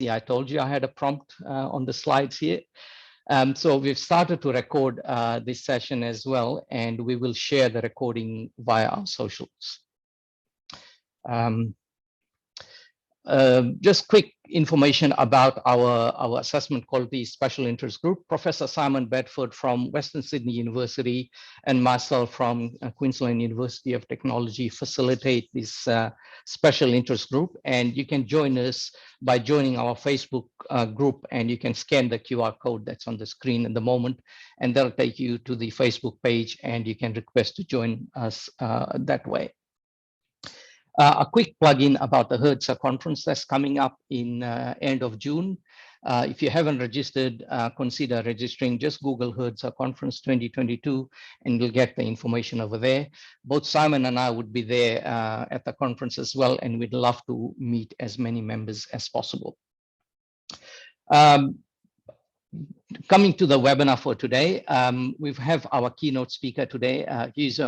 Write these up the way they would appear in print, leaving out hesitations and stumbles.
I told you I had a prompt on the slides here. So we've started to record this session as well, and we will share the recording via our socials. Just quick information about our assessment quality special interest group. Professor Simon Bedford from Western Sydney University and myself from Queensland University of Technology facilitate this special interest group. And you can join us by joining our Facebook group, and you can scan the QR code that's on the screen at the moment, and that'll take you to the Facebook page, and you can request to join us that way. A quick plug-in about the HERDSA conference that's coming up in end of June. If you haven't registered, consider registering. Just Google HERDSA Conference 2022 and you'll get the information over there. Both Simon and I would be there at the conference as well, and we'd love to meet as many members as possible. Coming to the webinar for today, we have our keynote speaker today,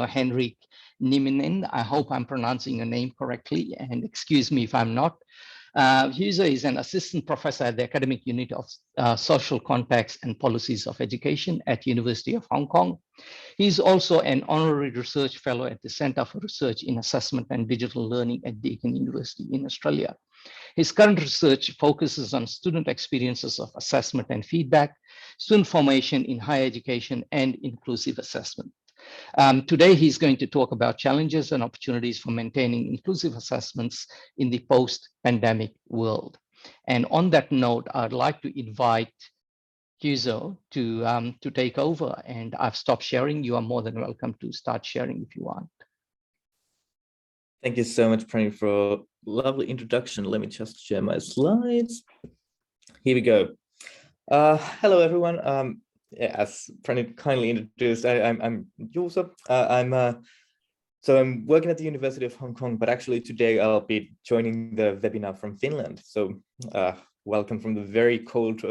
Henrik Nieminen. I hope I'm pronouncing your name correctly, and excuse me if I'm not. Huser is an assistant professor at the Academic Unit of Social Contacts and Policies of Education at University of Hong Kong. He's also an honorary research fellow at the Centre for Research in Assessment and Digital Learning at Deakin University in Australia. His current research focuses on student experiences of assessment and feedback, student formation in higher education, and inclusive assessment. Today, he's going to talk about challenges and opportunities for maintaining inclusive assessments in the post-pandemic world. And on that note, I'd like to invite Huzo to take over, and I've stopped sharing. You are more than welcome to start sharing if you want. Thank you so much, Pranit, for a lovely introduction. Let me just share my slides. Here we go. Hello, everyone. As Pranit kindly introduced, I'm Juuso. I'm working at the University of Hong Kong, but actually today I'll be joining the webinar from Finland. So welcome from the very cold,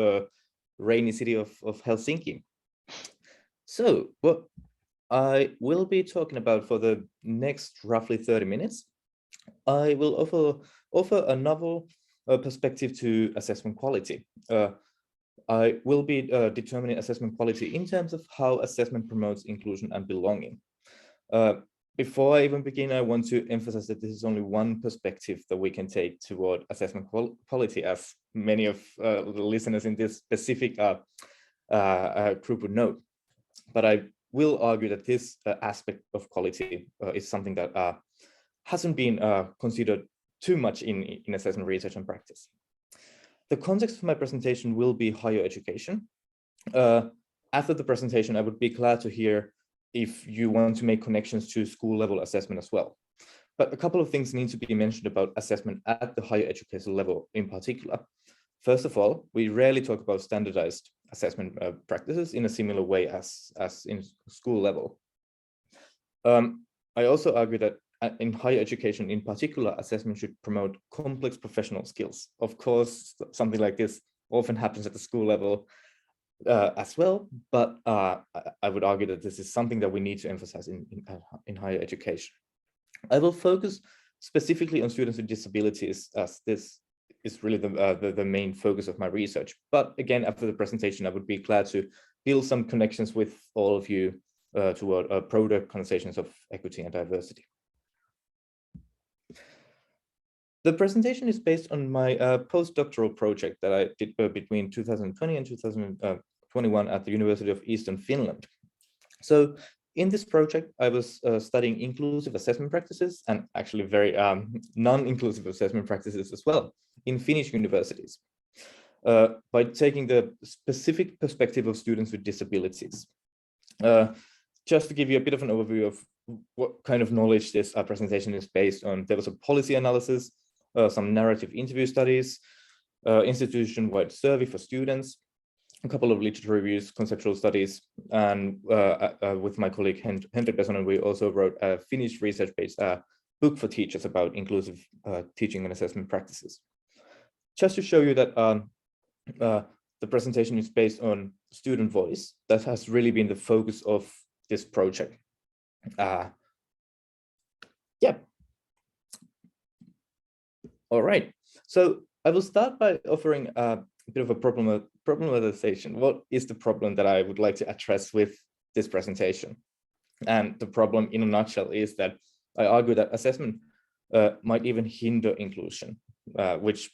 rainy city of Helsinki. So what I will be talking about for the next roughly 30 minutes, I will offer a novel perspective to assessment quality. I will be determining assessment quality in terms of how assessment promotes inclusion and belonging. Before I even begin, I want to emphasize that this is only one perspective that we can take toward assessment quality, as many of the listeners in this specific group would know. But I will argue that this aspect of quality is something that hasn't been considered too much in assessment research and practice. The context for my presentation will be higher education. After the presentation, I would be glad to hear if you want to make connections to school level assessment as well. But a couple of things need to be mentioned about assessment at the higher education level in particular. First of all, we rarely talk about standardized assessment practices in a similar way as in school level. I also argue that in higher education in particular, assessment should promote complex professional skills. Of course, something like this often happens at the school level as well, but I would argue that this is something that we need to emphasize in higher education. I will focus specifically on students with disabilities, as this is really the main focus of my research. But again, after the presentation, I would be glad to build some connections with all of you toward broader conversations of equity and diversity. The presentation is based on my postdoctoral project that I did between 2020 and 2021 at the University of Eastern Finland. So in this project, I was studying inclusive assessment practices and actually very non-inclusive assessment practices as well in Finnish universities by taking the specific perspective of students with disabilities. Just to give you a bit of an overview of what kind of knowledge this presentation is based on, there was a policy analysis, some narrative interview studies, institution-wide survey for students, a couple of literature reviews, conceptual studies, and with my colleague Henrik Pesonen, we also wrote a Finnish research-based book for teachers about inclusive teaching and assessment practices. Just to show you that the presentation is based on student voice, that has really been the focus of this project. Yeah. All right. So I will start by offering a bit of a problematization. What is the problem that I would like to address with this presentation? And the problem in a nutshell is that I argue that assessment might even hinder inclusion, which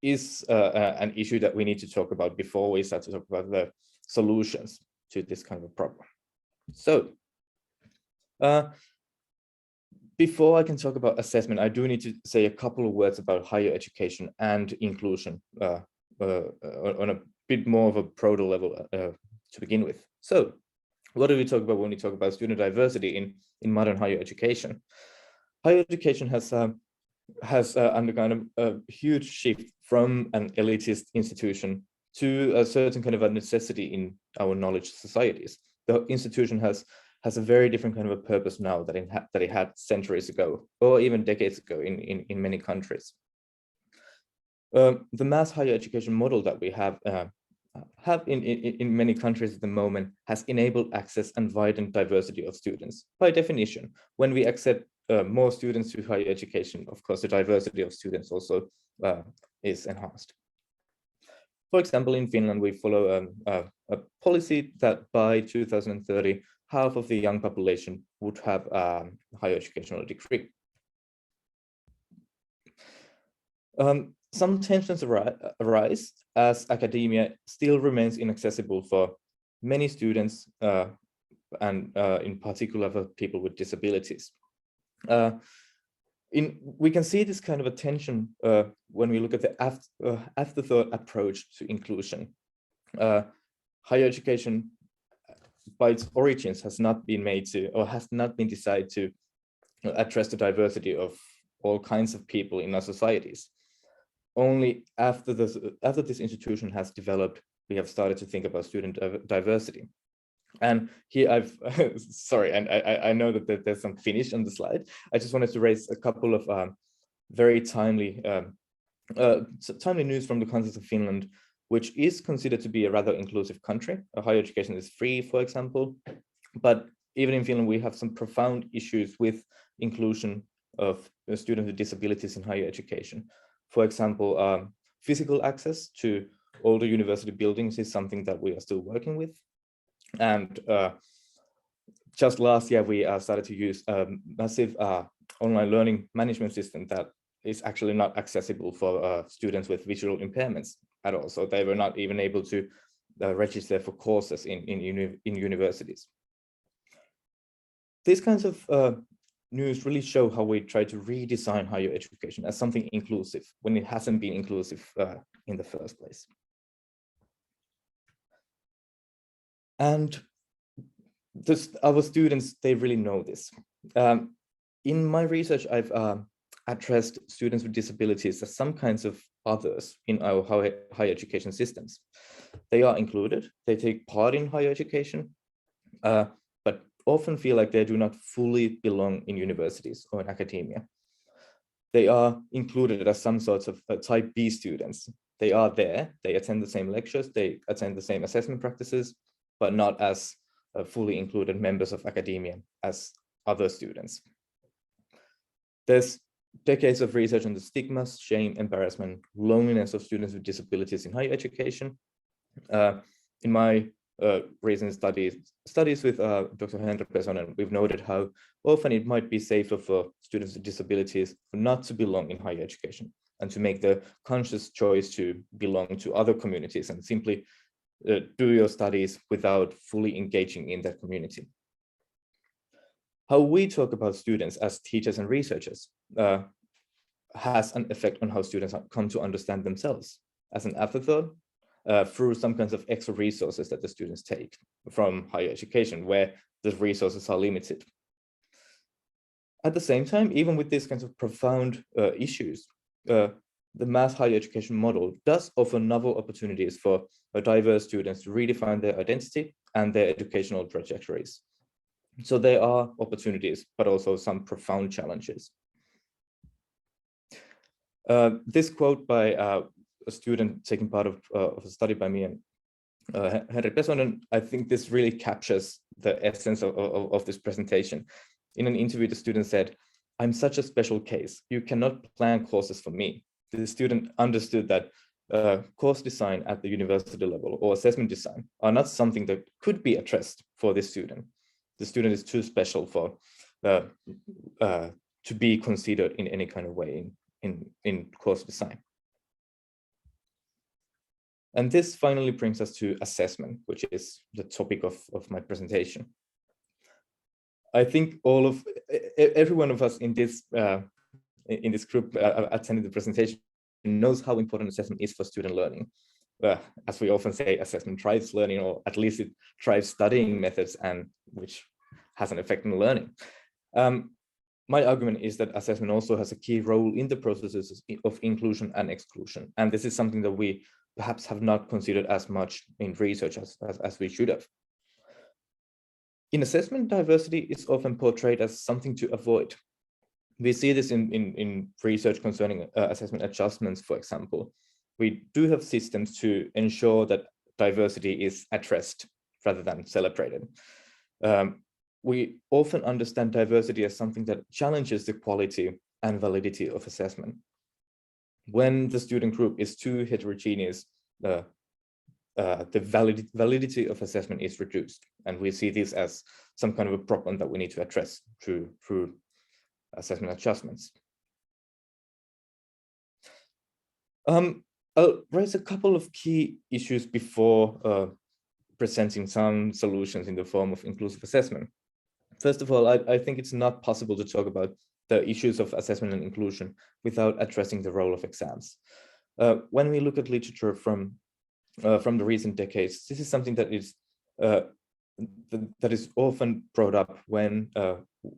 is an issue that we need to talk about before we start to talk about the solutions to this kind of a problem. So before I can talk about assessment, I do need to say a couple of words about higher education and inclusion on a bit more of a broader level to begin with. So what do we talk about when we talk about student diversity in modern higher education? Higher education has undergone a huge shift from an elitist institution to a certain kind of a necessity in our knowledge societies. The institution has a very different kind of a purpose now that it had centuries ago, or even decades ago in many countries. The mass higher education model that we have in many countries at the moment has enabled access and widened diversity of students. By definition, when we accept more students to higher education, of course, the diversity of students also is enhanced. For example, in Finland, we follow a policy that by 2030, half of the young population would have a higher educational degree. Some tensions arise as academia still remains inaccessible for many students and in particular for people with disabilities. We can see this kind of a tension when we look at the afterthought approach to inclusion. Higher education, by its origins, has not been made to, or has not been decided to address the diversity of all kinds of people in our societies. Only after this institution has developed, we have started to think about student diversity. And here sorry, and I know that there's some Finnish on the slide. I just wanted to raise a couple of very timely news from the context of Finland, which is considered to be a rather inclusive country. Higher education is free, for example, but even in Finland, we have some profound issues with inclusion of students with disabilities in higher education. For example, physical access to older university buildings is something that we are still working with. And just last year, we started to use a massive online learning management system that is actually not accessible for students with visual impairments at all. So they were not even able to register for courses in universities. These kinds of news really show how we try to redesign higher education as something inclusive when it hasn't been inclusive in the first place. And our students, they really know this. In my research, I've addressed students with disabilities as some kinds of others in our higher education systems. They are included, they take part in higher education, but often feel like they do not fully belong in universities or in academia. They are included as some sorts of type B students. They are there, they attend the same lectures, they attend the same assessment practices, but not as fully included members of academia as other students. There's decades of research on the stigmas, shame, embarrassment, loneliness of students with disabilities in higher education. In my recent studies with Dr. Henrik Pesonen, we've noted how often it might be safer for students with disabilities not to belong in higher education and to make the conscious choice to belong to other communities and simply do your studies without fully engaging in that community. How we talk about students as teachers and researchers has an effect on how students come to understand themselves as an afterthought through some kinds of extra resources that the students take from higher education, where the resources are limited. At the same time, even with these kinds of profound issues, the mass higher education model does offer novel opportunities for diverse students to redefine their identity and their educational trajectories. So there are opportunities, but also some profound challenges. This quote by a student taking part of a study by me and Henrik Pesonen, I think this really captures the essence of this presentation. In an interview, the student said, "I'm such a special case. You cannot plan courses for me. the student understood that course design at the university level or assessment design are not something that could be addressed for this student. The student is too special for to be considered in any kind of way in course design. And this finally brings us to assessment, which is the topic of my presentation. I think every one of us in this group attending the presentation knows how important assessment is for student learning. As we often say, assessment drives learning, or at least it drives studying methods, and which has an effect on learning. My argument is that assessment also has a key role in the processes of inclusion and exclusion. And this is something that we perhaps have not considered as much in research as we should have. In assessment, diversity is often portrayed as something to avoid. We see this in research concerning assessment adjustments, for example. We do have systems to ensure that diversity is addressed rather than celebrated. We often understand diversity as something that challenges the quality and validity of assessment. When the student group is too heterogeneous, the validity of assessment is reduced, and we see this as some kind of a problem that we need to address through assessment adjustments. I'll raise a couple of key issues before presenting some solutions in the form of inclusive assessment. First of all, I think it's not possible to talk about the issues of assessment and inclusion without addressing the role of exams. When we look at literature from the recent decades, this is something that is often brought up when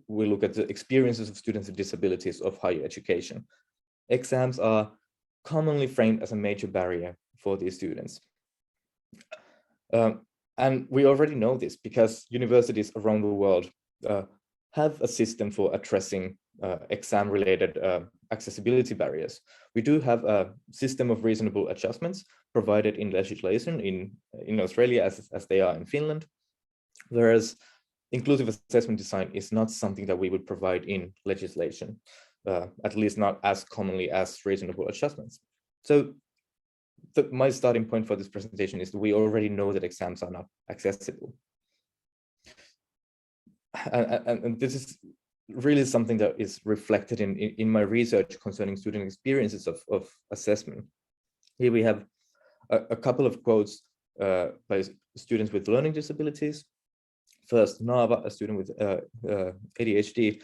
we look at the experiences of students with disabilities of higher education. Exams are commonly framed as a major barrier for these students. And we already know this because universities around the world have a system for addressing exam-related accessibility barriers. We do have a system of reasonable adjustments provided in legislation in Australia as they are in Finland, whereas inclusive assessment design is not something that we would provide in legislation, at least not as commonly as reasonable adjustments. So my starting point for this presentation is that we already know that exams are not accessible. And this is really something that is reflected in my research concerning student experiences of assessment. Here we have a couple of quotes by students with learning disabilities. First, Nava, a student with ADHD,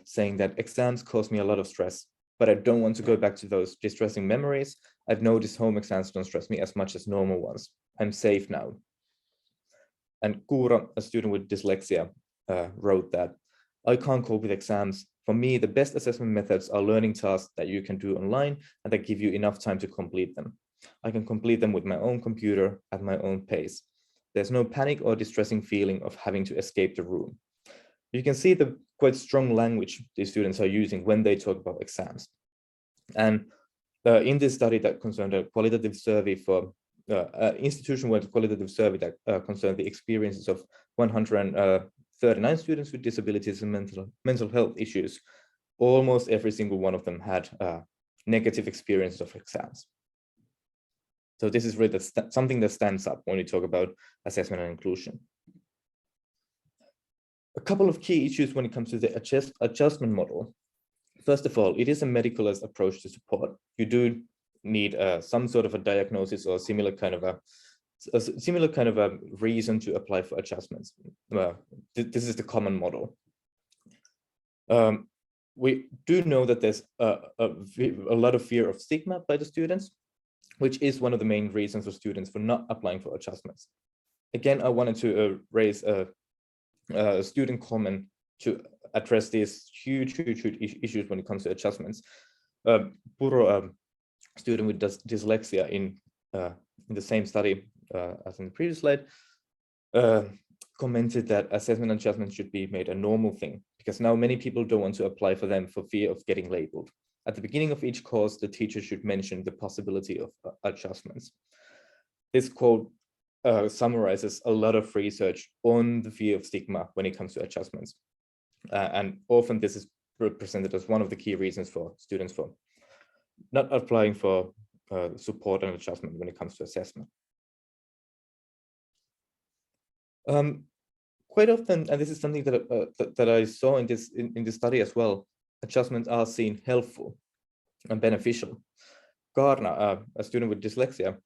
saying that exams cause me a lot of stress, but I don't want to go back to those distressing memories. I've noticed home exams don't stress me as much as normal ones. I'm safe now. And Kura, a student with dyslexia, wrote that, I can't cope with exams. For me, the best assessment methods are learning tasks that you can do online and that give you enough time to complete them. I can complete them with my own computer at my own pace. There's no panic or distressing feeling of having to escape the room. You can see the quite strong language these students are using when they talk about exams. And in this study that concerned a qualitative survey for institution-wide qualitative survey that concerned the experiences of 139 students with disabilities and mental health issues, almost every single one of them had negative experiences of exams. So this is really something that stands up when we talk about assessment and inclusion. A couple of key issues when it comes to the adjustment model. First of all, it is a medicalized approach to support. You do need some sort of a diagnosis or similar kind of a reason to apply for adjustments. This is the common model. We do know that there's a lot of fear of stigma by the students, which is one of the main reasons for students for not applying for adjustments. Again, I wanted to raise a student comment to address these huge issues when it comes to adjustments. Puro, a student with dyslexia in the same study as in the previous slide, commented that assessment adjustments should be made a normal thing because now many people don't want to apply for them for fear of getting labeled. At the beginning of each course, the teacher should mention the possibility of adjustments. This quote summarizes a lot of research on the fear of stigma when it comes to adjustments. And often this is represented as one of the key reasons for students for not applying for support and adjustment when it comes to assessment. Quite often, and this is something that I saw in this study as well, adjustments are seen helpful and beneficial. Gardner, a student with dyslexia,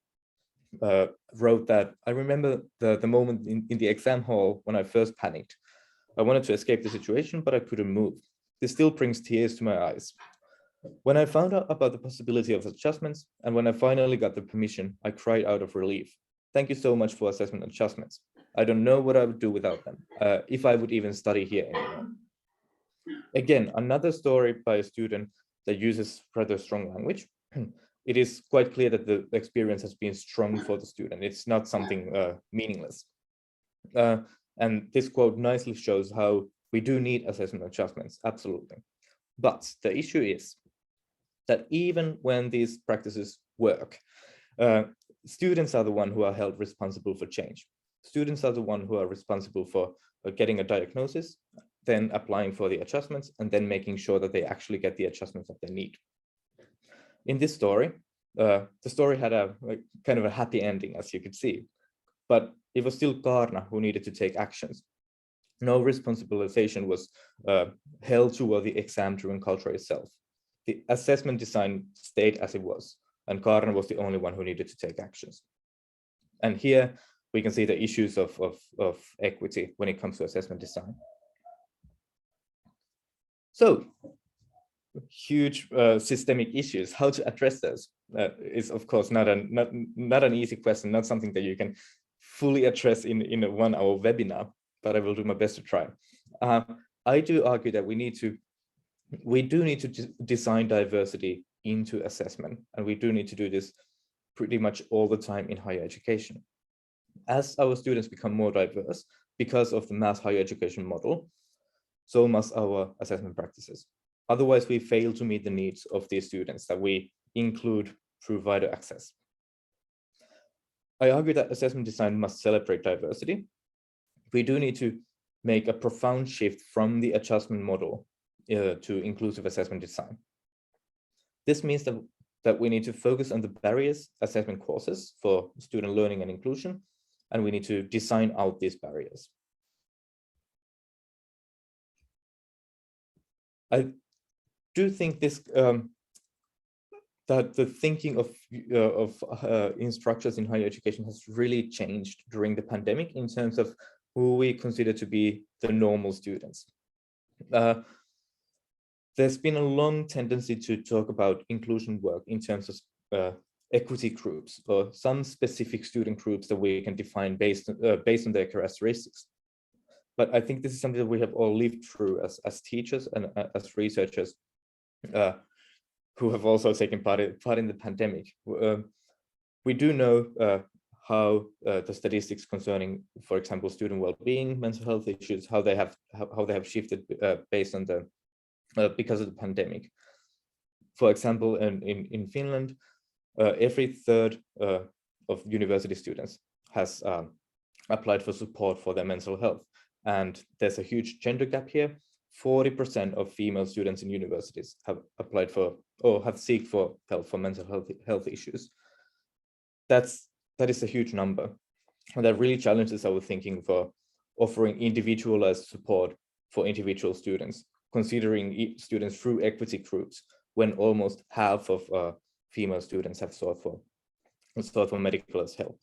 wrote that, I remember the moment in the exam hall when I first panicked. I wanted to escape the situation, but I couldn't move. This still brings tears to my eyes. When I found out about the possibility of adjustments, and when I finally got the permission, I cried out of relief. Thank you so much for assessment adjustments. I don't know what I would do without them, if I would even study here anymore. Again, another story by a student that uses rather strong language. It is quite clear that the experience has been strong for the student. It's not something meaningless. And this quote nicely shows how we do need assessment adjustments, absolutely. But the issue is that even when these practices work, students are the one who are held responsible for change. Students are the one who are responsible for getting a diagnosis, then applying for the adjustments, and then making sure that they actually get the adjustments that they need. In this story, the story had a kind of a happy ending, as you could see, but it was still Gardner who needed to take actions. No responsibilization was held toward the exam-driven culture itself. The assessment design stayed as it was, and Gardner was the only one who needed to take actions. And here we can see the issues of equity when it comes to assessment design. So, huge systemic issues. How to address those is, of course, not an easy question, not something that you can fully address in a 1-hour webinar, but I will do my best to try. I do argue that we do need to design diversity into assessment, and we do need to do this pretty much all the time in higher education. As our students become more diverse because of the mass higher education model, so must our assessment practices. Otherwise, we fail to meet the needs of these students that we include through wider access. I argue that assessment design must celebrate diversity. We do need to make a profound shift from the adjustment model to inclusive assessment design. This means that we need to focus on the barriers assessment causes for student learning and inclusion, and we need to design out these barriers. I do think this that the thinking of instructors in higher education has really changed during the pandemic in terms of who we consider to be the normal students. There's been a long tendency to talk about inclusion work in terms of equity groups or some specific student groups that we can define based on their characteristics. But I think this is something that we have all lived through as teachers and as researchers who have also taken part in the pandemic. We do know how the statistics concerning, for example, student well-being, mental health issues, how they have shifted based on the because of the pandemic. For example, in Finland, every third of university students has applied for support for their mental health. And there's a huge gender gap here. 40% of female students in universities have applied for or have sought for help for mental health issues. That is a huge number. And that really challenges our thinking for offering individualized support for individual students, considering students through equity groups when almost half of female students have sought for medical help.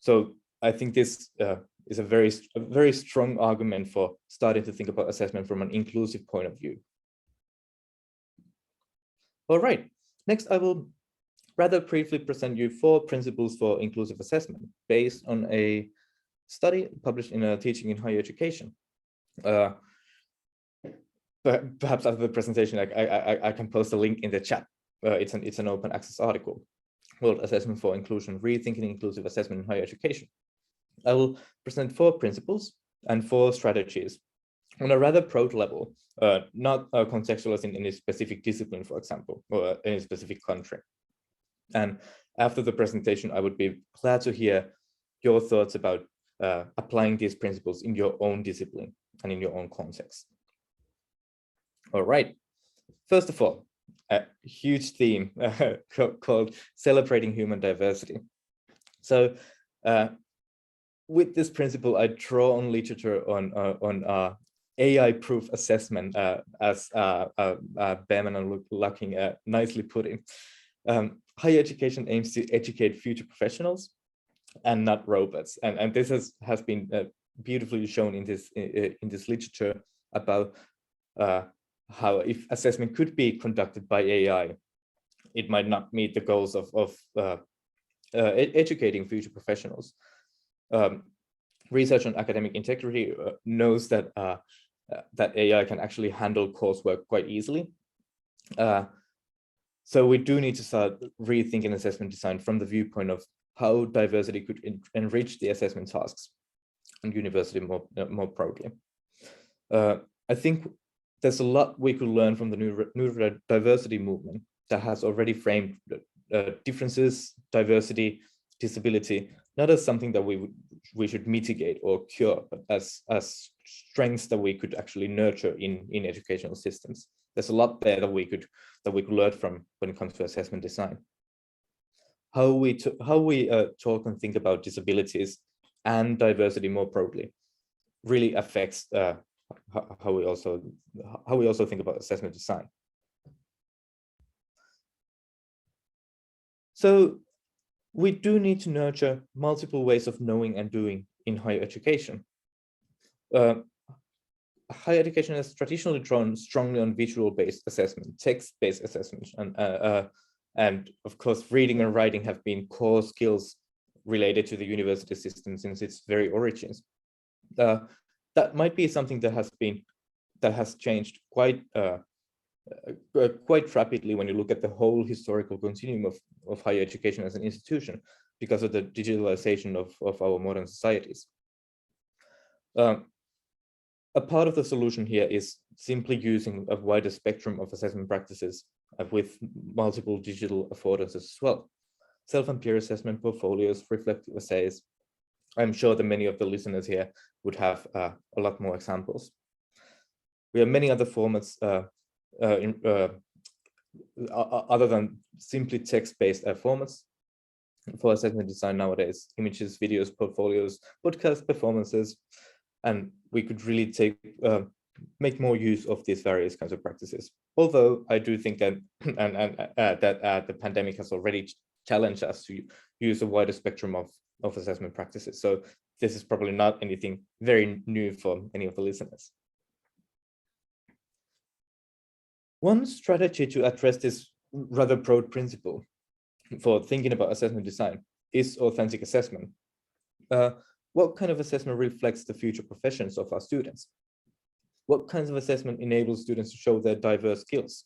So I think this is a very strong argument for starting to think about assessment from an inclusive point of view. All right, next I will rather briefly present you 4 principles for inclusive assessment based on a study published in Teaching in Higher Education. Perhaps after the presentation, I can post a link in the chat. It's an open access article called Assessment for Inclusion, Rethinking Inclusive Assessment in Higher Education. I will present 4 principles and 4 strategies on a rather broad level, not contextualized in any specific discipline, for example, or any specific country. And after the presentation, I would be glad to hear your thoughts about applying these principles in your own discipline and in your own context. All right. First of all, a huge theme called Celebrating Human Diversity. So with this principle, I draw on literature on AI-proof assessment, as Behrman and Lucking nicely put it. Higher education aims to educate future professionals and not robots, and this has been beautifully shown in this literature about how if assessment could be conducted by AI, it might not meet the goals of educating future professionals. Research on academic integrity knows that that AI can actually handle coursework quite easily. So we do need to start rethinking assessment design from the viewpoint of how diversity could enrich the assessment tasks and university more broadly. I think there's a lot we could learn from the new diversity movement that has already framed differences, diversity, disability, not as something that we should mitigate or cure, but as strengths that we could actually nurture in educational systems. There's a lot there that we could learn from when it comes to assessment design. How we talk and think about disabilities and diversity more broadly really affects how we also think about assessment design. So we do need to nurture multiple ways of knowing and doing in higher education. Higher education has traditionally drawn strongly on visual-based assessment, text-based assessment, and of course, reading and writing have been core skills related to the university system since its very origins. That might be something that has changed quite rapidly when you look at the whole historical continuum of higher education as an institution, because of the digitalization of our modern societies. A part of the solution here is simply using a wider spectrum of assessment practices with multiple digital affordances as well. Self and peer assessment portfolios, reflective essays. I'm sure that many of the listeners here would have a lot more examples. We have many other formats other than simply text-based formats for assessment design nowadays: images, videos, portfolios, podcast performances, and we could really make more use of these various kinds of practices. Although I do think that that the pandemic has already challenged us to use a wider spectrum of assessment practices. So this is probably not anything very new for any of the listeners. One strategy to address this rather broad principle for thinking about assessment design is authentic assessment. What kind of assessment reflects the future professions of our students? What kinds of assessment enables students to show their diverse skills?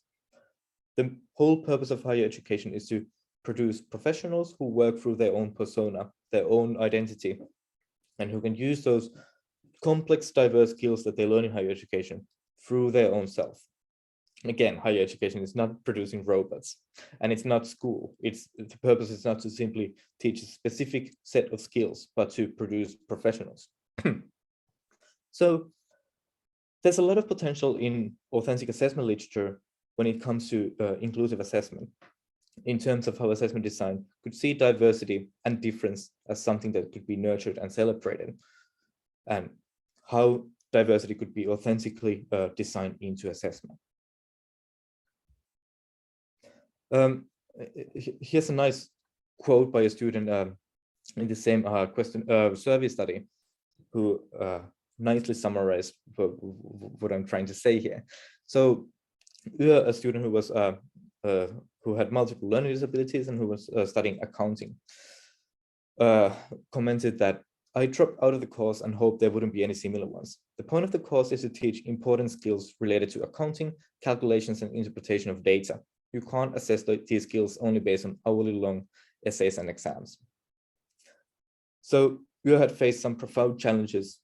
The whole purpose of higher education is to produce professionals who work through their own persona, their own identity, and who can use those complex, diverse skills that they learn in higher education through their own self. Again, higher education is not producing robots, and it's not school. The purpose is not to simply teach a specific set of skills, but to produce professionals. So there's a lot of potential in authentic assessment literature when it comes to inclusive assessment, in terms of how assessment design could see diversity and difference as something that could be nurtured and celebrated, and how diversity could be authentically designed into assessment. Here's a nice quote by a student in the same survey study, who nicely summarized what I'm trying to say here. So a student who was who had multiple learning disabilities and who was studying accounting commented that, "I dropped out of the course and hoped there wouldn't be any similar ones. The point of the course is to teach important skills related to accounting, calculations, and interpretation of data. You can't assess these skills only based on hourly long essays and exams." So we had faced some profound challenges,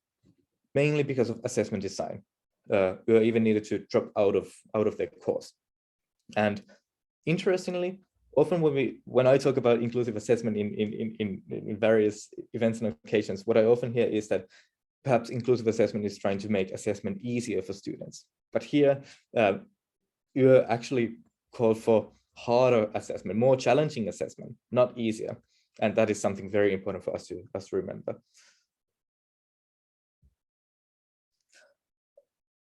mainly because of assessment design. We even needed to drop out of their course. And interestingly, often when I talk about inclusive assessment in various events and occasions, what I often hear is that perhaps inclusive assessment is trying to make assessment easier for students. But here, you're actually called for harder assessment, more challenging assessment, not easier. And that is something very important for us to remember.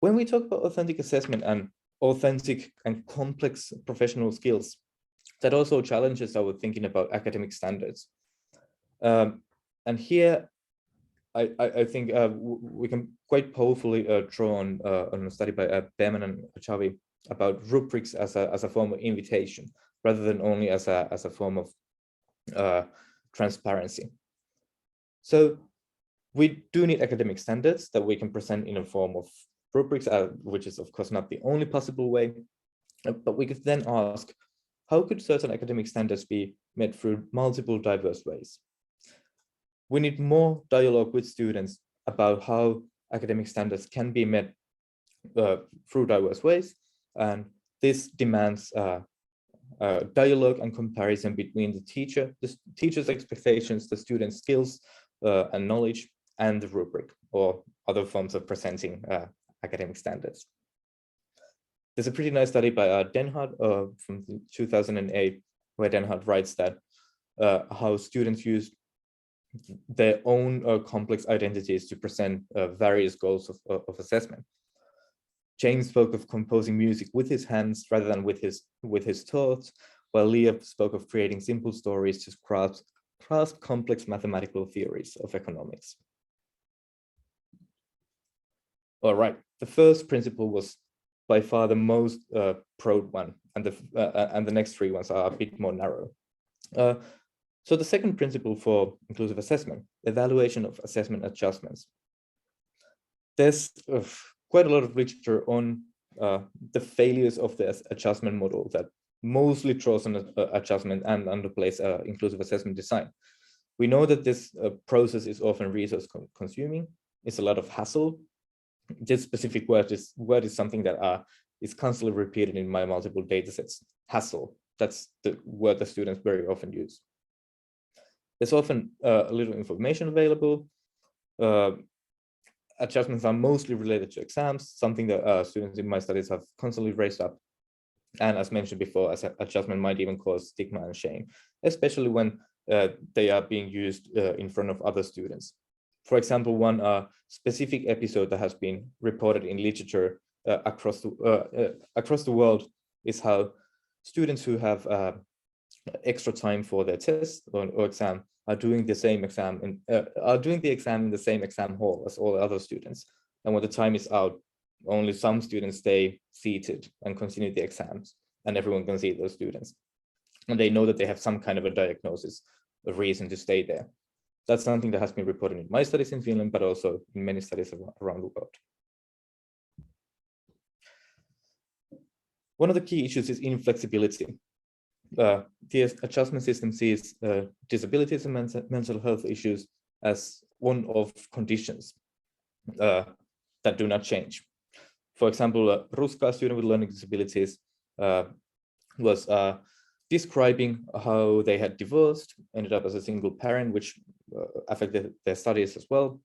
When we talk about authentic assessment and authentic and complex professional skills, that also challenges our thinking about academic standards. And here, I think we can quite powerfully draw on a study by Behrman and Chavi about rubrics as a form of invitation, rather than only as a form of transparency. So we do need academic standards that we can present in a form of rubrics, which is of course not the only possible way, but we could then ask, how could certain academic standards be met through multiple diverse ways? We need more dialogue with students about how academic standards can be met through diverse ways, and this demands dialogue and comparison between the teacher's expectations, the student's skills and knowledge, and the rubric or other forms of presenting academic standards. There's a pretty nice study by Denhard from 2008, where Denhard writes that how students use their own complex identities to present various goals of assessment. James spoke of composing music with his hands rather than with his thoughts, while Leah spoke of creating simple stories to grasp complex mathematical theories of economics. All right, the first principle was by far the most broad one, and the next three ones are a bit more narrow. So the second principle for inclusive assessment, evaluation of assessment adjustments. There's quite a lot of literature on the failures of the adjustment model that mostly draws on adjustment and underplays inclusive assessment design. We know that this process is often resource consuming. It's a lot of hassle. This specific word is something that is constantly repeated in my multiple datasets. Hassle, that's the word that students very often use. There's often a little information available. Adjustments are mostly related to exams, something that students in my studies have constantly raised up. And as mentioned before, adjustment might even cause stigma and shame, especially when they are being used in front of other students. For example, one specific episode that has been reported in literature across the world is how students who have extra time for their test or exam are doing the same exam and are doing the exam in the same exam hall as all the other students. And when the time is out, only some students stay seated and continue the exams, and everyone can see those students. And they know that they have some kind of a diagnosis, a reason to stay there. That's something that has been reported in my studies in Finland, but also in many studies around the world. One of the key issues is inflexibility. The adjustment system sees disabilities and mental health issues as one of conditions that do not change. For example, Ruska, a student with learning disabilities, was describing how they had divorced, ended up as a single parent, which affected their studies as well.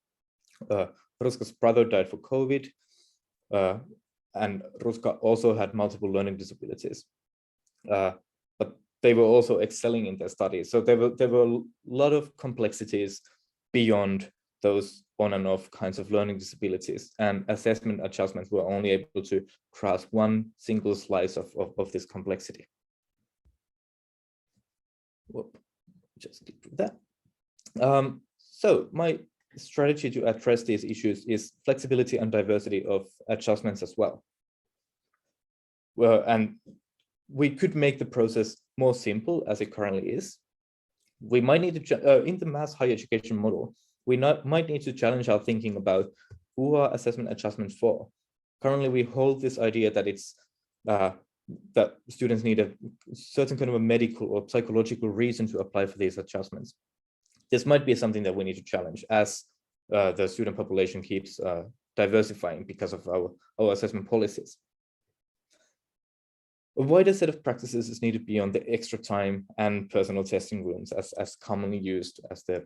Ruska's brother died for COVID, and Ruska also had multiple learning disabilities. But they were also excelling in their studies. So there were a lot of complexities beyond those on and off kinds of learning disabilities, and assessment adjustments were only able to grasp one single slice of this complexity. Whoop, just get through that. So my strategy to address these issues is flexibility and diversity of adjustments as well. And we could make the process more simple as it currently is. We might need to, in the mass higher education model, we might need to challenge our thinking about who are assessment adjustments for. Currently, we hold this idea that it's that students need a certain kind of a medical or psychological reason to apply for these adjustments. This might be something that we need to challenge as the student population keeps diversifying because of our assessment policies. A wider set of practices is needed beyond the extra time and personal testing rooms as commonly used as the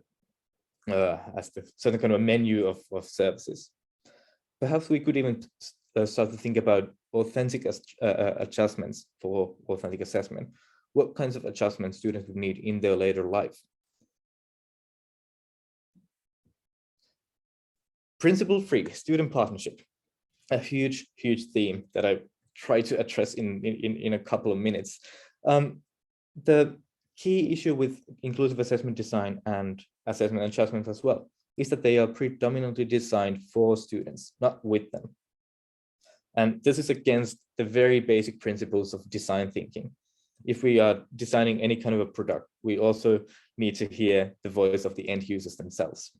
certain kind of a menu of services. Perhaps we could even start to think about authentic adjustments for authentic assessment, what kinds of adjustments students would need in their later life. Principle-free student partnership, a huge theme that I try to address in a couple of minutes. The key issue with inclusive assessment design and assessment adjustments as well is that they are predominantly designed for students, not with them. And this is against the very basic principles of design thinking. If we are designing any kind of a product, we also need to hear the voice of the end users themselves.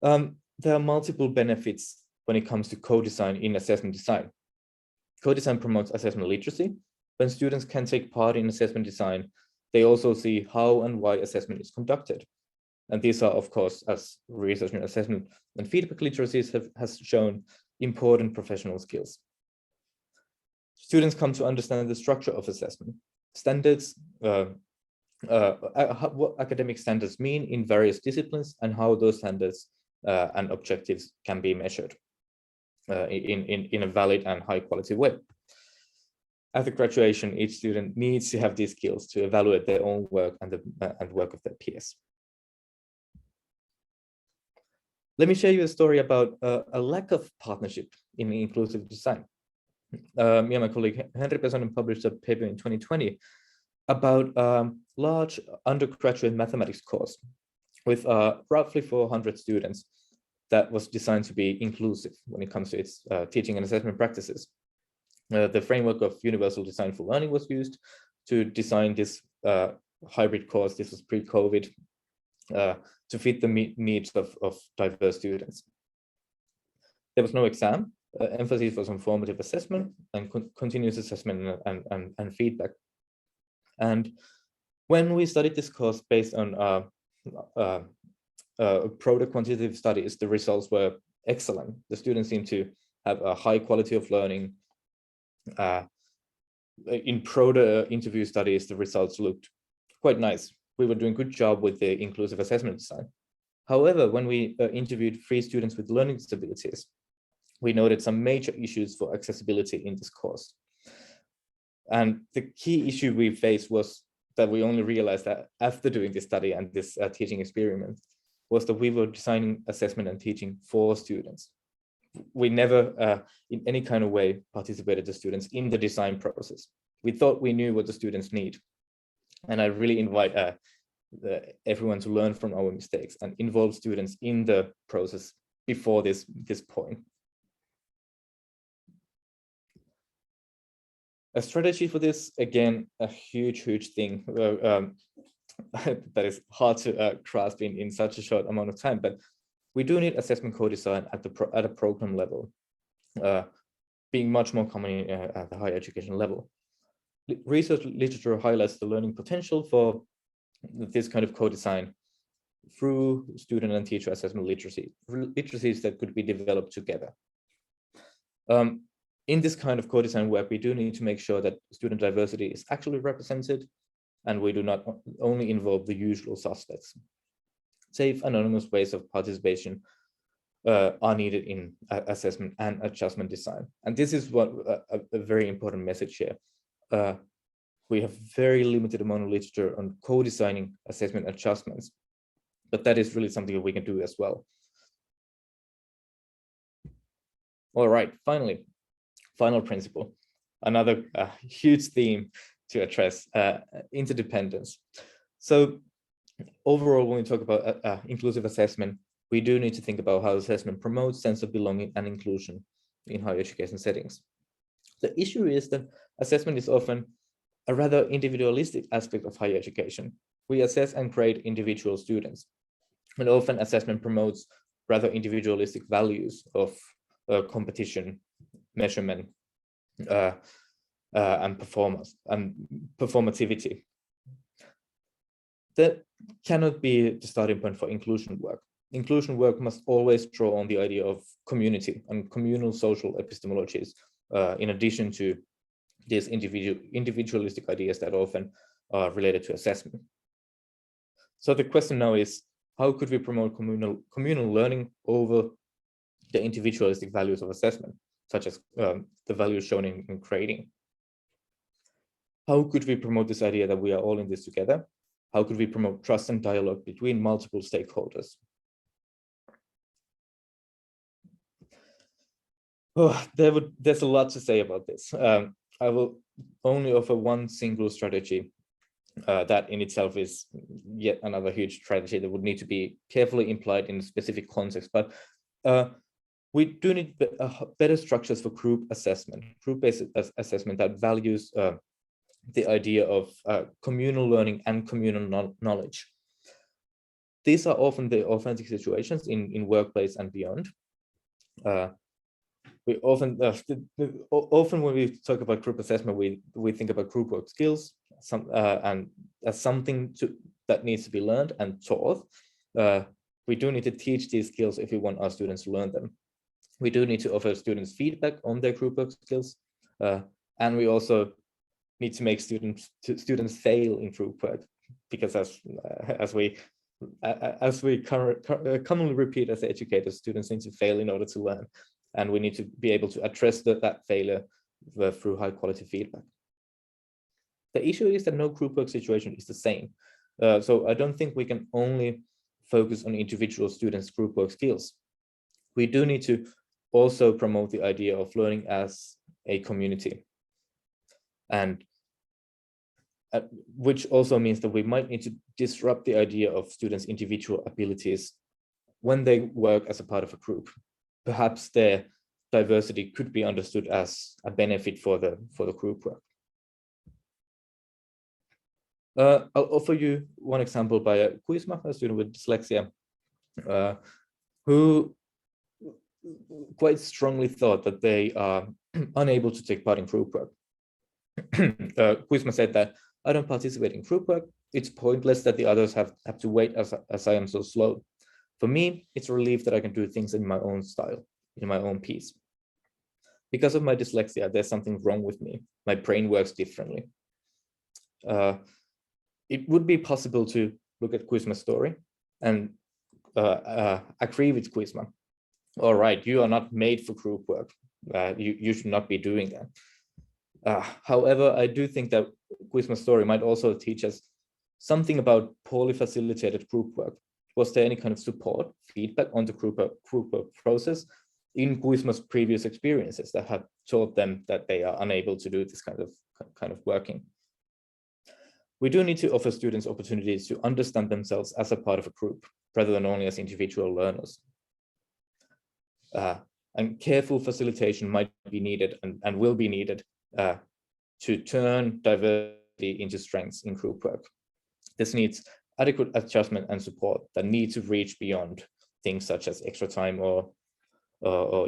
There are multiple benefits when it comes to co-design in assessment design. Co-design promotes assessment literacy. When students can take part in assessment design, they also see how and why assessment is conducted. And these are, of course, as research in assessment and feedback literacies has shown, important professional skills. Students come to understand the structure of assessment, standards, what academic standards mean in various disciplines, and how those standards and objectives can be measured in a valid and high quality way. After graduation, each student needs to have these skills to evaluate their own work and the work of their peers. Let me share you a story about a lack of partnership in inclusive design. Me and my colleague Henri Pesonen published a paper in 2020 about a large undergraduate mathematics course with roughly 400 students that was designed to be inclusive when it comes to its teaching and assessment practices. The framework of universal design for learning was used to design this hybrid course. This was pre-COVID, to fit the needs of diverse students. There was no exam. Emphasis was on formative assessment and continuous assessment and feedback. And when we studied this course based on product quantitative studies, the results were excellent. The students seemed to have a high quality of learning. In Proda interview studies, the results looked quite nice. We were doing a good job with the inclusive assessment design. However, when we interviewed 3 students with learning disabilities, we noted some major issues for accessibility in this course. And the key issue we faced was that we only realized that after doing this study and this teaching experiment was that we were designing assessment and teaching for students. We never, in any kind of way, participated the students in the design process. We thought we knew what the students need. And I really invite everyone to learn from our mistakes and involve students in the process before this point. A strategy for this, again, a huge thing that is hard to grasp in such a short amount of time, but we do need assessment co-design at a program level, being much more common at the higher education level. Research literature highlights the learning potential for this kind of co-design through student and teacher assessment literacies that could be developed together. In this kind of co-design work, we do need to make sure that student diversity is actually represented, and we do not only involve the usual suspects. Safe, anonymous ways of participation are needed in assessment and adjustment design. And this is what a very important message here. We have very limited amount of literature on co-designing assessment adjustments, but that is really something that we can do as well. All right, final principle, another huge theme to address, interdependence. So overall, when we talk about inclusive assessment, we do need to think about how assessment promotes sense of belonging and inclusion in higher education settings. The issue is that assessment is often a rather individualistic aspect of higher education. We assess and grade individual students, and often assessment promotes rather individualistic values of competition, measurement, and performance and performativity. That cannot be the starting point for inclusion work. Inclusion work must always draw on the idea of community and communal social epistemologies, in addition to these individualistic ideas that often are related to assessment. So the question now is, how could we promote communal learning over the individualistic values of assessment, such as the values shown in grading. How could we promote this idea that we are all in this together? How could we promote trust and dialogue between multiple stakeholders? Oh, there's a lot to say about this. I will only offer one single strategy that in itself is yet another huge strategy that would need to be carefully implied in a specific context. But we do need better structures for group assessment, group-based assessment that values the idea of communal learning and communal knowledge. These are often the authentic situations in workplace and beyond. We often when we talk about group assessment, we think about group work skills, and as something that needs to be learned and taught. We do need to teach these skills if we want our students to learn them. We do need to offer students feedback on their group work skills, and we also need to make students fail in group work, because as we commonly repeat as educators, students need to fail in order to learn, and we need to be able to address that failure through high quality feedback. The issue is that no group work situation is the same, so I don't think we can only focus on individual students' group work skills. We do need to also promote the idea of learning as a community, and which also means that we might need to disrupt the idea of students' individual abilities when they work as a part of a group. Perhaps their diversity could be understood as a benefit for the group work. I'll offer you one example by Kuisma, a student with dyslexia, who quite strongly thought that they are unable to take part in group work. Kuisma said that, "I don't participate in group work. It's pointless that the others have to wait as I am so slow. For me, it's a relief that I can do things in my own style, in my own pace. Because of my dyslexia, there's something wrong with me. My brain works differently." It would be possible to look at Kuisma's story and agree with Kuisma. All right, you are not made for group work. You should not be doing that. However, I do think that Kuisma's story might also teach us something about poorly facilitated group work. Was there any kind of support, feedback on the group work process in Kuisma's previous experiences that have taught them that they are unable to do this kind of working? We do need to offer students opportunities to understand themselves as a part of a group, rather than only as individual learners. And careful facilitation might be needed and will be needed to turn diversity into strengths in group work. This needs adequate adjustment and support that need to reach beyond things such as extra time or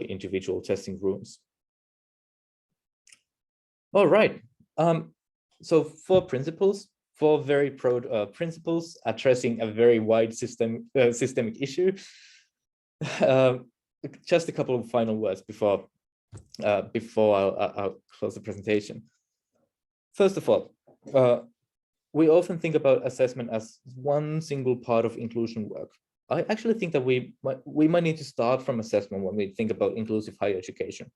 individual testing rooms. All right. So 4 principles, 4 very broad principles addressing a very wide systemic issue. Just a couple of final words before I'll close the presentation. First of all, we often think about assessment as one single part of inclusion work. I actually think that we might need to start from assessment when we think about inclusive higher education.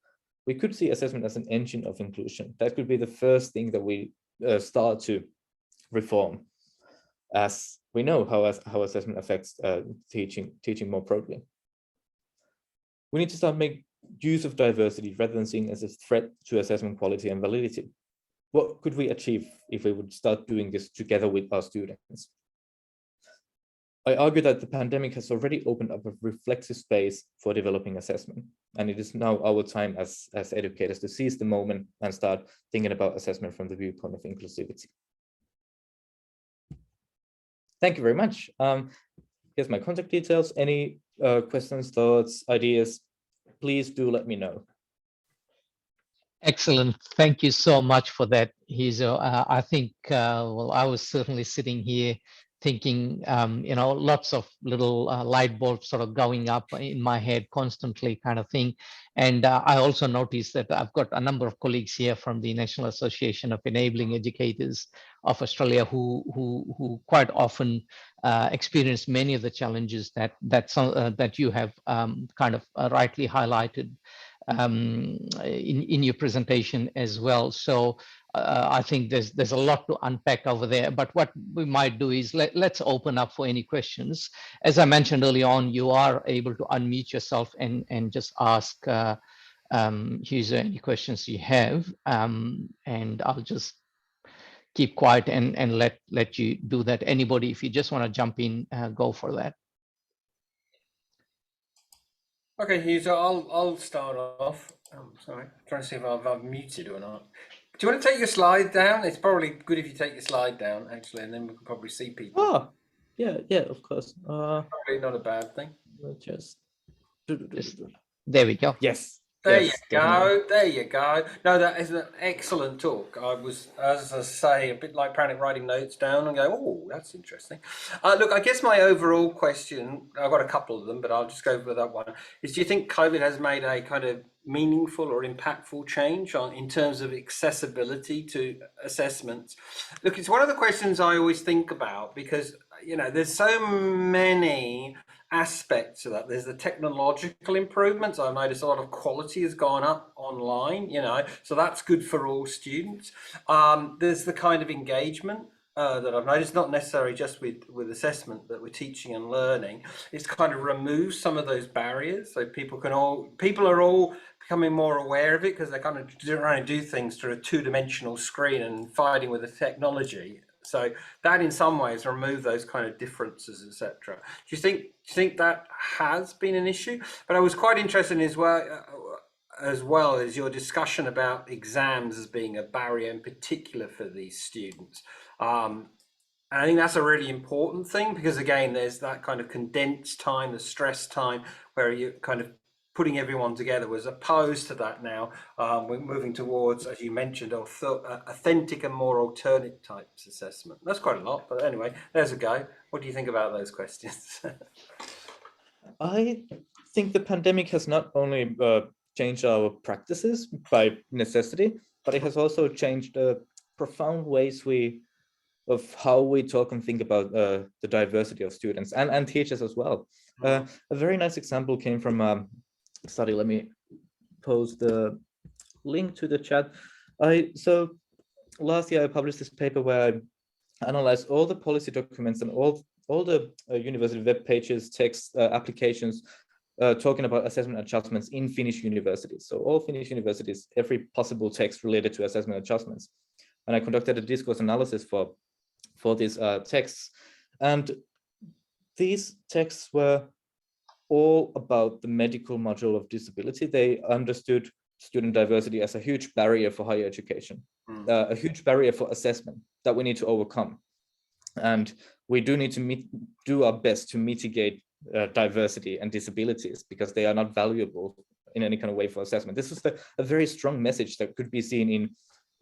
We could see assessment as an engine of inclusion. That could be the first thing that we start to reform, as we know how assessment affects teaching more broadly. We need to start making use of diversity rather than seeing it as a threat to assessment quality and validity. What could we achieve if we would start doing this together with our students? I argue that the pandemic has already opened up a reflexive space for developing assessment, and it is now our time as educators to seize the moment and start thinking about assessment from the viewpoint of inclusivity. Thank you very much. Here's my contact details. Any questions, thoughts, ideas, please do let me know. Excellent. Thank you so much for that, Hizo. I think, well, I was certainly sitting here thinking, lots of little light bulbs sort of going up in my head constantly, kind of thing. And I also noticed that I've got a number of colleagues here from the National Association of Enabling Educators of Australia who quite often experience many of the challenges that you have kind of rightly highlighted in your presentation as well. So I think there's a lot to unpack over there, but what we might do is let's open up for any questions. As I mentioned early on, you are able to unmute yourself and just ask Huser any questions you have, and I'll just keep quiet and let you do that. Anybody, if you just want to jump in, go for that. Okay, Hughes, I'll start off. Sorry, trying to see if I've muted or not. Do you want to take your slide down? It's probably good if you take your slide down, actually, and then we can probably see people. Oh, yeah, of course. Probably not a bad thing. Just there we go. Yes. There yes, you go. definitely. There you go. No, that is an excellent talk. I was, as I say, a bit like Panic writing notes down and go, oh, that's interesting. Look, I guess my overall question, I've got a couple of them, but I'll just go with that one, is do you think COVID has made a kind of meaningful or impactful change in terms of accessibility to assessments? Look, it's one of the questions I always think about because, there's so many aspects of that. There's the technological improvements. I've noticed a lot of quality has gone up online, so that's good for all students. There's the kind of engagement that I've noticed, not necessarily just with assessment, but with teaching and learning. It's kind of removed some of those barriers, so people are all becoming more aware of it because they're kind of trying to do things through a two-dimensional screen and fighting with the technology. So that in some ways remove those kind of differences, etc. Do you think that has been an issue? But I was quite interested in as well as your discussion about exams as being a barrier in particular for these students. And I think that's a really important thing because again, there's that kind of condensed time, the stress time, where you kind of putting everyone together, as opposed to that now, we're moving towards, as you mentioned, authentic and more alternate types assessment. That's quite a lot, but anyway, there's a go. What do you think about those questions? I think the pandemic has not only changed our practices by necessity, but it has also changed profound ways of how we talk and think about the diversity of students and teachers as well. A very nice example came from study. Let me post the link to the chat. So last year I published this paper where I analyzed all the policy documents and all the university web pages, text applications talking about assessment adjustments in Finnish universities. So all Finnish universities, every possible text related to assessment adjustments. And I conducted a discourse analysis for these texts. And these texts were all about the medical module of disability. They understood student diversity as a huge barrier for higher education, a huge barrier for assessment that we need to overcome. And we do need to do our best to mitigate diversity and disabilities because they are not valuable in any kind of way for assessment. This is a very strong message that could be seen in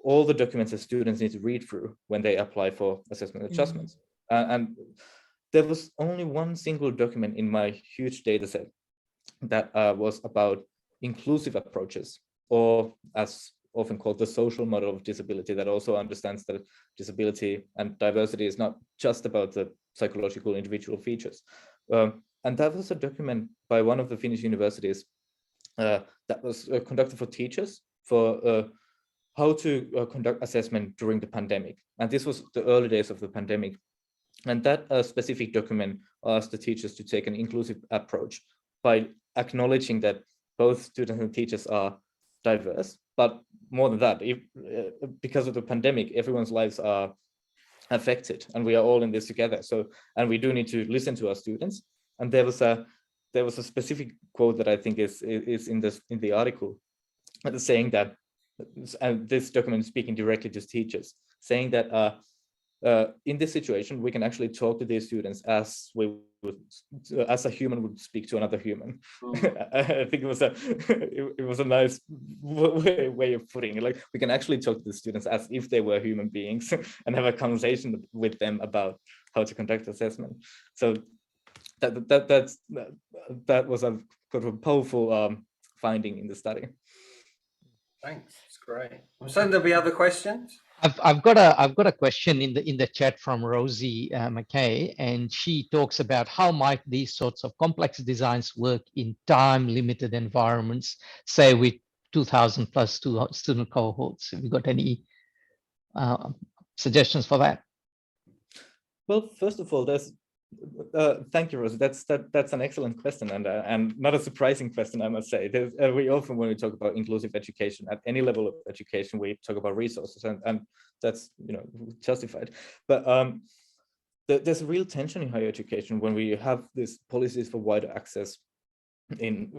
all the documents that students need to read through when they apply for assessment adjustments. And there was only one single document in my huge data set that was about inclusive approaches, or as often called the social model of disability, that also understands that disability and diversity is not just about the psychological individual features. And that was a document by one of the Finnish universities that was conducted for teachers for how to conduct assessment during the pandemic. And this was the early days of the pandemic. And that specific document asked the teachers to take an inclusive approach by acknowledging that both students and teachers are diverse, but more than that, because of the pandemic, everyone's lives are affected, and we are all in this together. So, and we do need to listen to our students. And there was a specific quote that I think is in the article, saying that, and this document is speaking directly to teachers, saying that in this situation, we can actually talk to these students as we would, as a human would speak to another human. I think it was a nice way of putting it. Like, we can actually talk to the students as if they were human beings and have a conversation with them about how to conduct assessment. So that was a sort of powerful finding in the study. Thanks, it's great. I'm certain there'll be other questions. I've got a question in the chat from Rosie McKay, and she talks about how might these sorts of complex designs work in time limited environments, say with 2,000 plus student cohorts. Have you got any suggestions for that? Well, first of all, thank you, Rosie. That's an excellent question, and not a surprising question, I must say. We often, when we talk about inclusive education at any level of education, we talk about resources, and that's, you know, justified. But there's a real tension in higher education when we have these policies for wider access. I think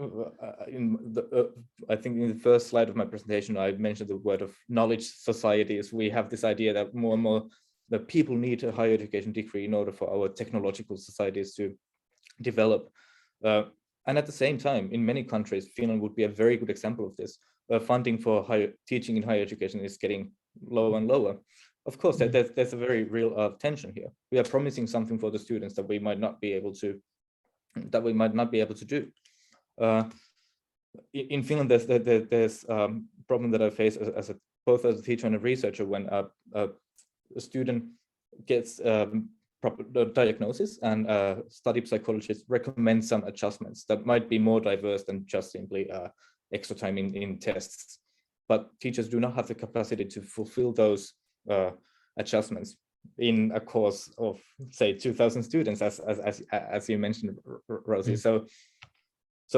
in the first slide of my presentation, I mentioned the word of knowledge societies. We have this idea that more and more that people need a higher education degree in order for our technological societies to develop. And at the same time, in many countries, Finland would be a very good example of this. Funding for higher teaching in higher education is getting lower and lower. Of course, there's a very real tension here. We are promising something for the students that we might not be able to do. In Finland, there's problem that I face both as a teacher and a researcher when a student gets proper diagnosis, and study psychologists recommend some adjustments that might be more diverse than just simply extra time in tests. But teachers do not have the capacity to fulfill those adjustments in a course of, say, 2,000 students, as you mentioned, Rosie. So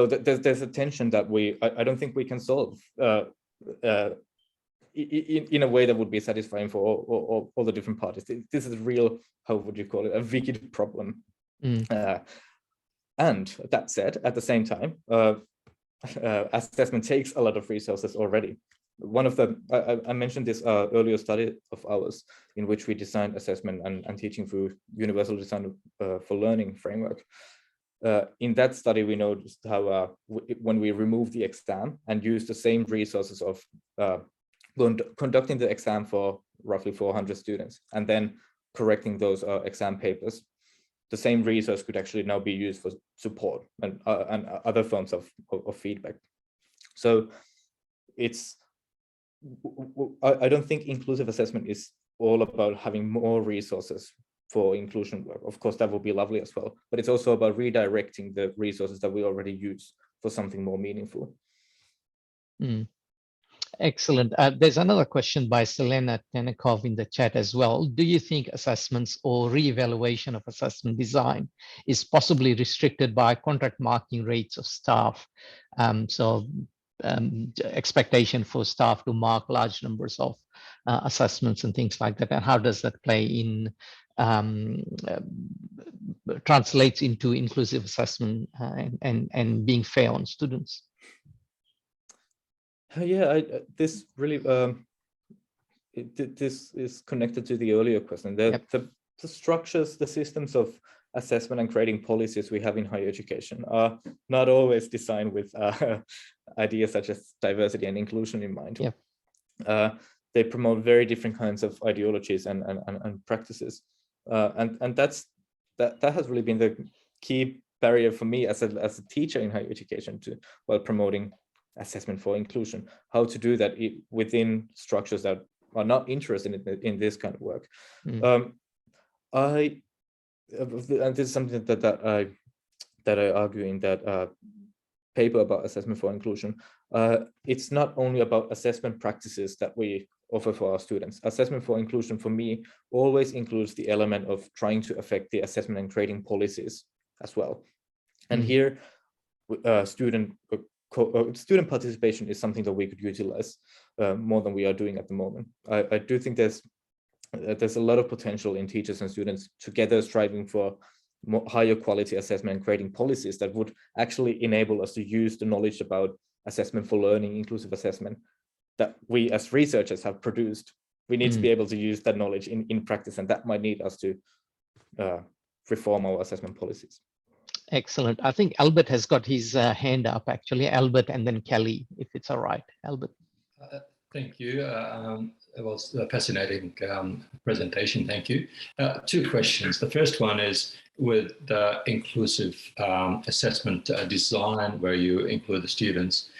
there's a tension that I don't think we can solve in a way that would be satisfying for all the different parties. This is a real, how would you call it, a wicked problem. And that said, at the same time, assessment takes a lot of resources already. One of the, I mentioned this earlier study of ours in which we designed assessment and teaching through universal design for learning framework. In that study, we noticed how when we remove the exam and use the same resources of conducting the exam for roughly 400 students and then correcting those exam papers, the same resource could actually now be used for support and other forms of feedback. So I don't think inclusive assessment is all about having more resources for inclusion work. Of course, that would be lovely as well, but it's also about redirecting the resources that we already use for something more meaningful. Excellent. There's another question by Selena Tenekov in the chat as well. Do you think assessments or re-evaluation of assessment design is possibly restricted by contract marking rates of staff? Expectation for staff to mark large numbers of assessments and things like that, and how does that play in translates into inclusive assessment and being fair on students? Yeah, this really this is connected to the earlier question. The structures, the systems of assessment and creating policies we have in higher education are not always designed with ideas such as diversity and inclusion in mind. They promote very different kinds of ideologies and practices, and that has really been the key barrier for me as a teacher in higher education while promoting assessment for inclusion, how to do that within structures that are not interested in this kind of work. And this is something that I argue in that paper about assessment for inclusion. It's not only about assessment practices that we offer for our students. Assessment for inclusion, for me, always includes the element of trying to affect the assessment and creating policies as well. And here, student participation is something that we could utilize more than we are doing at the moment. I do think there's a lot of potential in teachers and students together striving for higher quality assessment and creating policies that would actually enable us to use the knowledge about assessment for learning, inclusive assessment, that we as researchers have produced we need to be able to use that knowledge in practice, and that might need us to reform our assessment policies. Excellent. I think Albert has got his hand up, actually. Albert and then Kelly, if it's all right. Albert. Thank you. It was a fascinating presentation. Thank you. Two questions. The first one is with the inclusive assessment design, where you include the students.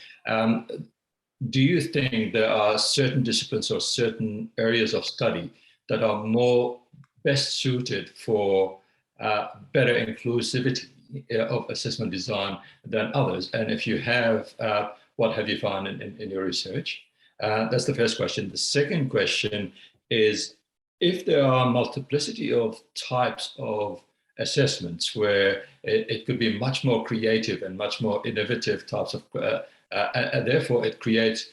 Do you think there are certain disciplines or certain areas of study that are more best suited for better inclusivity of assessment design than others? And if you have, what have you found in your research? That's the first question. The second question is, if there are multiplicity of types of assessments where it could be much more creative and much more innovative types of, and therefore it creates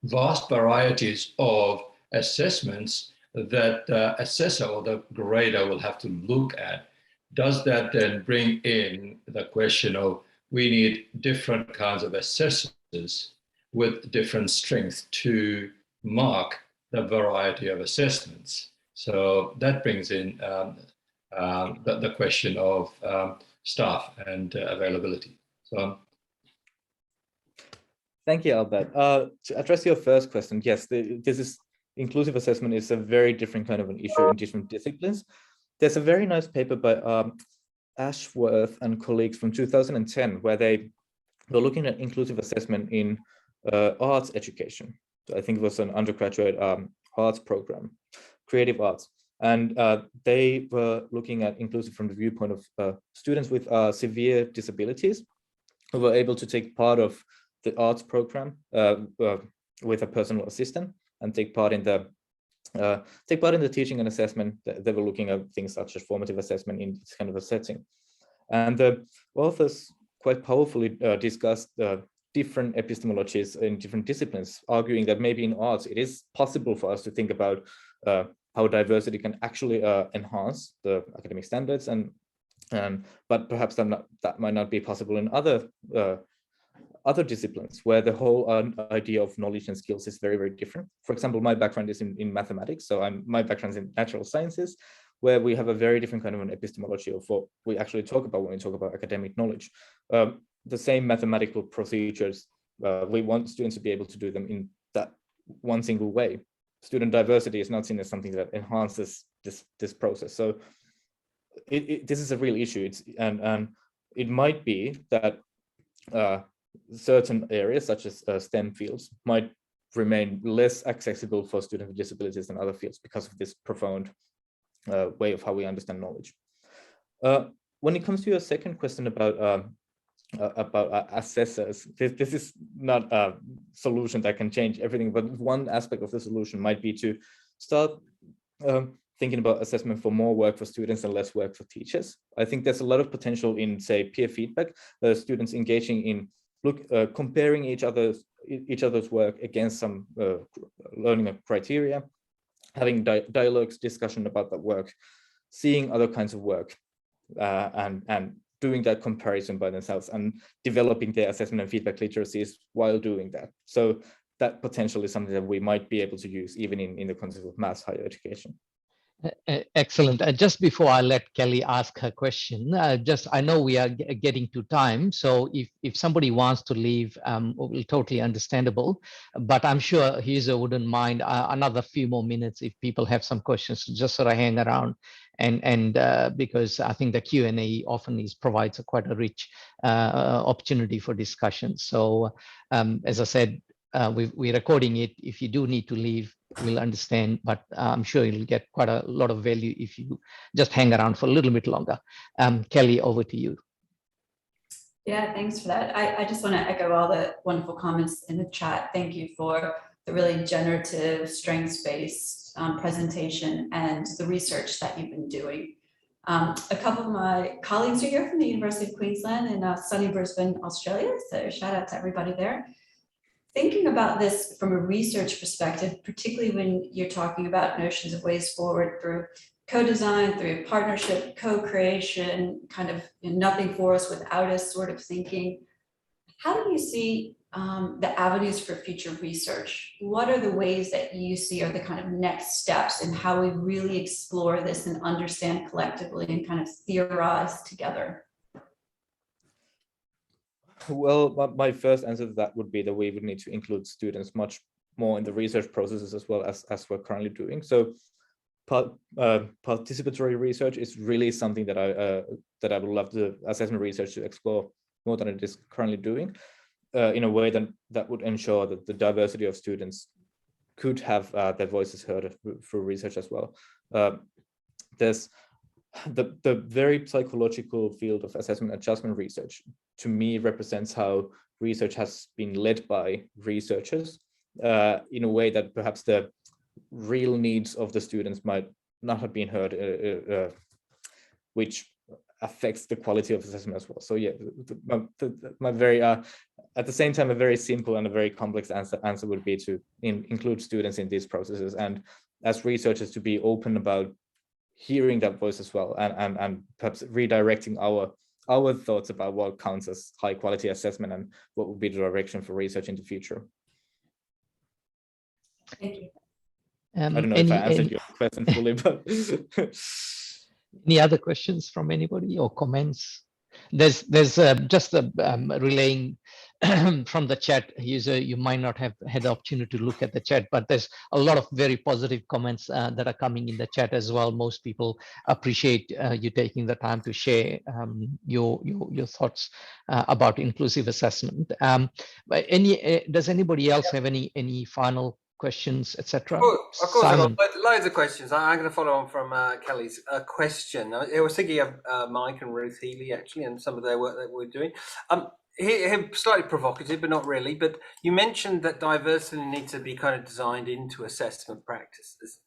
vast varieties of assessments that the assessor or the grader will have to look at. Does that then bring in the question of we need different kinds of assessors with different strength to mark the variety of assessments? So that brings in the question of staff and availability. So, thank you, Albert. To address your first question, yes, this is inclusive assessment is a very different kind of an issue in different disciplines. There's a very nice paper by Ashworth and colleagues from 2010, where they were looking at inclusive assessment in arts education. So I think it was an undergraduate arts program, creative arts. And they were looking at inclusive from the viewpoint of students with severe disabilities who were able to take part of the arts program with a personal assistant and take part in the teaching and assessment. They were looking at things such as formative assessment in this kind of a setting. And the authors quite powerfully discussed different epistemologies in different disciplines, arguing that maybe in arts it is possible for us to think about how diversity can actually enhance the academic standards, but perhaps that might not be possible in other disciplines where the whole idea of knowledge and skills is very, very different. For example, my background is in mathematics, so my background is in natural sciences, where we have a very different kind of an epistemology of what we actually talk about when we talk about academic knowledge. The same mathematical procedures, we want students to be able to do them in that one single way. Student diversity is not seen as something that enhances this process. So this is a real issue. And it might be that certain areas such as STEM fields might remain less accessible for students with disabilities than other fields because of this profound way of how we understand knowledge. When it comes to your second question about assessors, this is not a solution that can change everything, but one aspect of the solution might be to start thinking about assessment for more work for students and less work for teachers. I think there's a lot of potential in, say, peer feedback, students engaging in comparing each other's work against some learning criteria, having dialogues, discussion about that work, seeing other kinds of work, and doing that comparison by themselves and developing their assessment and feedback literacies while doing that. So that potentially is something that we might be able to use even in the context of mass higher education. Excellent. Just before I let Kelly ask her question, I know we are getting to time, so if somebody wants to leave, totally understandable, but I'm sure HERDSA wouldn't mind another few more minutes if people have some questions, just sort of hang around, and because I think the Q&A often provides quite a rich opportunity for discussion. So as I said, we're recording it. If you do need to leave, we'll understand, but I'm sure you'll get quite a lot of value if you just hang around for a little bit longer. Kelly, over to you. Yeah, thanks for that. I just want to echo all the wonderful comments in the chat. Thank you for the really generative, strengths-based presentation and the research that you've been doing. A couple of my colleagues are here from the University of Queensland in sunny Brisbane, Australia, so shout out to everybody there. Thinking about this from a research perspective, particularly when you're talking about notions of ways forward through co-design, through partnership, co-creation, kind of nothing for us without us sort of thinking, how do you see the avenues for future research. What are the ways that you see are the kind of next steps in how we really explore this and understand collectively and kind of theorize together? Well, my first answer to that would be that we would need to include students much more in the research processes as well as we're currently doing. So participatory research is really something that I would love the assessment research to explore more than it is currently doing, in a way that would ensure that the diversity of students could have their voices heard through research as well. There's the very psychological field of assessment adjustment research, to me, represents how research has been led by researchers in a way that perhaps the real needs of the students might not have been heard, which affects the quality of assessment as well. So yeah, my very at the same time, a very simple and a very complex answer would be to include students in these processes, and as researchers to be open about hearing that voice as well, and perhaps redirecting our thoughts about what counts as high quality assessment and what would be the direction for research in the future. Thank you. I don't know if I answered your question fully, but any other questions from anybody or comments? There's just a relaying from the chat user. You might not have had the opportunity to look at the chat, but there's a lot of very positive comments that are coming in the chat as well. Most people appreciate you taking the time to share your thoughts about inclusive assessment. But does anybody else have any final questions, etc.? Of course, I've got loads of questions. I'm going to follow on from Kelly's question. I was thinking of Mike and Ruth Healy, actually, and some of their work that we're doing. Slightly provocative, but not really. But you mentioned that diversity needs to be kind of designed into assessment practices.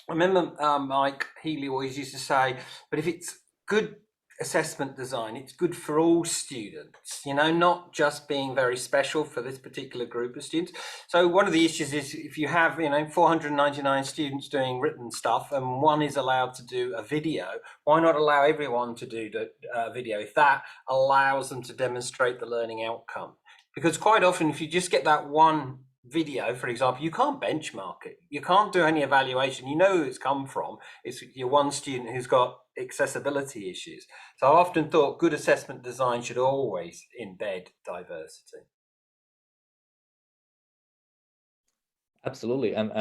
I remember Mike Healy always used to say, but if it's good assessment design, it's good for all students, you know, not just being very special for this particular group of students. So one of the issues is if you have, 499 students doing written stuff and one is allowed to do a video, why not allow everyone to do the video if that allows them to demonstrate the learning outcome? Because quite often if you just get that one video, for example, you can't benchmark it. You can't do any evaluation. You know who it's come from. It's your one student who's got accessibility issues. So I often thought good assessment design should always embed diversity. Absolutely, and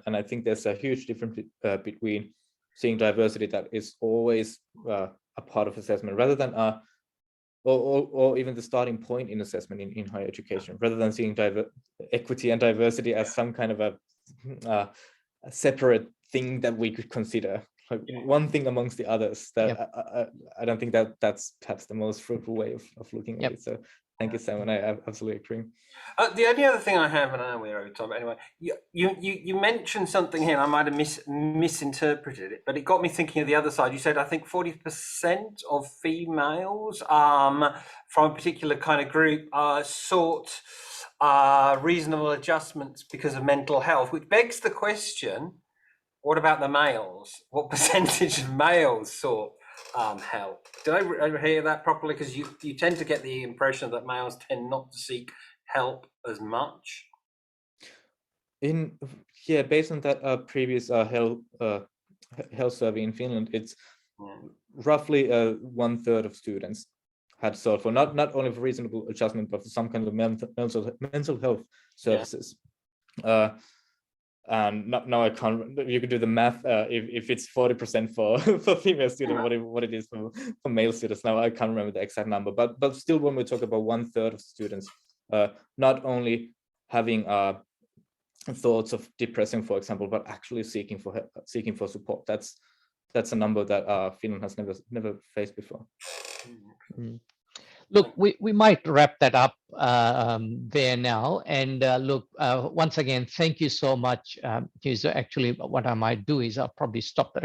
I think there's a huge difference between seeing diversity that is always a part of assessment, rather than or even the starting point in assessment in higher education, rather than seeing equity and diversity as some kind of a separate thing that we could consider, like one thing amongst the others. That I don't think that that's perhaps the most fruitful way of looking at it. So thank you, Simon. I absolutely agree. The only other thing I have, and I know we're over time, but anyway, you mentioned something here, and I might have misinterpreted it, but it got me thinking of the other side. You said, I think 40% of females from a particular kind of group sought reasonable adjustments because of mental health, which begs the question, what about the males? What percentage of males sought help? Did I hear that properly? Because you tend to get the impression that males tend not to seek help as much. Based on that previous health survey in Finland, it's roughly 1/3 of students had sought for not only for reasonable adjustment, but for some kind of mental health services. And now I can't. You could do the math if it's 40% for female students, what it is for male students. Now I can't remember the exact number, but still, when we talk about 1/3 of students not only having thoughts of depressing, for example, but actually seeking for support, that's a number that Finland has never faced before. Look, we might wrap that up there now. And look, once again, thank you so much. Actually, what I might do is I'll probably stop the